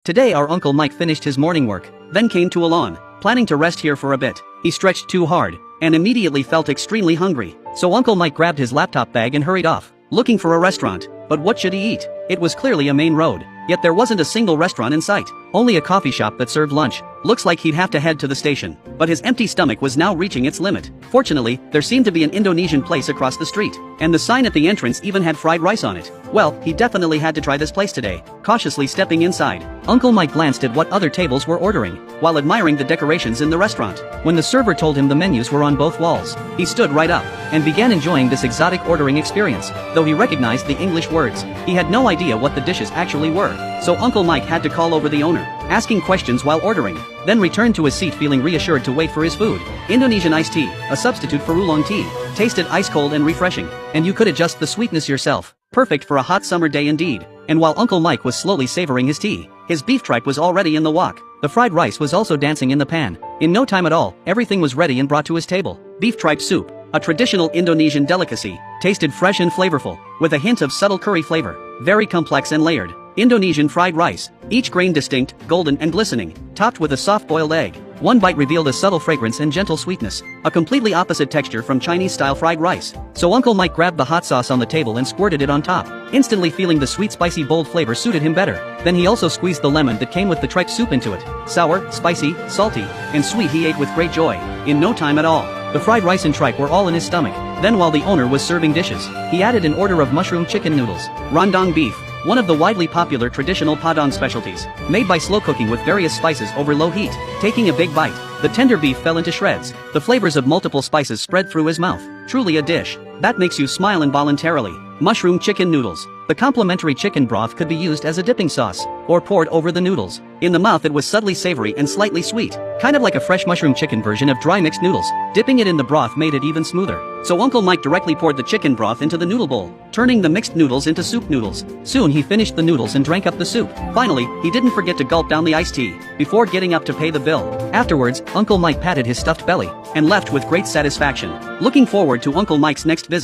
Today our Uncle Mike finished his morning work, then came to a lawn, planning to rest here for a bit. He stretched too hard, and immediately felt extremely hungry. So Uncle Mike grabbed his laptop bag and hurried off, looking for a restaurant. But what should he eat? It was clearly a main road, yet there wasn't a single restaurant in sight. Only a coffee shop that served lunch. Looks like he'd have to head to the station. But his empty stomach was now reaching its limit. Fortunately, there seemed to be an Indonesian place across the street, and the sign at the entrance even had fried rice on it. Well, he definitely had to try this place today. Cautiously stepping inside, Uncle Mike glanced at what other tables were ordering, while admiring the decorations in the restaurant. When the server told him the menus were on both walls, he stood right up, and began enjoying this exotic ordering experience. Though he recognized the English words, he had no idea what the dishes actually were. So Uncle Mike had to call over the owner, asking questions while ordering, then returned to his seat feeling reassured to wait for his food. Indonesian iced tea, a substitute for oolong tea, tasted ice cold and refreshing, and you could adjust the sweetness yourself. Perfect for a hot summer day indeed. And while Uncle Mike was slowly savoring his tea, his beef tripe was already in the wok. The fried rice was also dancing in the pan. In no time at all, everything was ready and brought to his table. Beef tripe soup, a traditional Indonesian delicacy, tasted fresh and flavorful, with a hint of subtle curry flavor. Very complex and layered. Indonesian fried rice, each grain distinct, golden and glistening, topped with a soft-boiled egg. One bite revealed a subtle fragrance and gentle sweetness, a completely opposite texture from Chinese-style fried rice. So Uncle Mike grabbed the hot sauce on the table and squirted it on top, instantly feeling the sweet spicy bold flavor suited him better. Then he also squeezed the lemon that came with the tripe soup into it. Sour, spicy, salty, and sweet he ate with great joy. In no time at all, the fried rice and tripe were all in his stomach. Then while the owner was serving dishes, he added an order of mushroom chicken noodles, rendang beef, one of the widely popular traditional Padang specialties, made by slow cooking with various spices over low heat. Taking a big bite, the tender beef fell into shreds. The flavors of multiple spices spread through his mouth. Truly a dish that makes you smile involuntarily. Mushroom chicken noodles. The complimentary chicken broth could be used as a dipping sauce, or poured over the noodles. In the mouth it was subtly savory and slightly sweet, kind of like a fresh mushroom chicken version of dry mixed noodles. Dipping it in the broth made it even smoother. So Uncle Mike directly poured the chicken broth into the noodle bowl, turning the mixed noodles into soup noodles. Soon he finished the noodles and drank up the soup. Finally, he didn't forget to gulp down the iced tea, before getting up to pay the bill. Afterwards, Uncle Mike patted his stuffed belly, and left with great satisfaction, looking forward to Uncle Mike's next visit.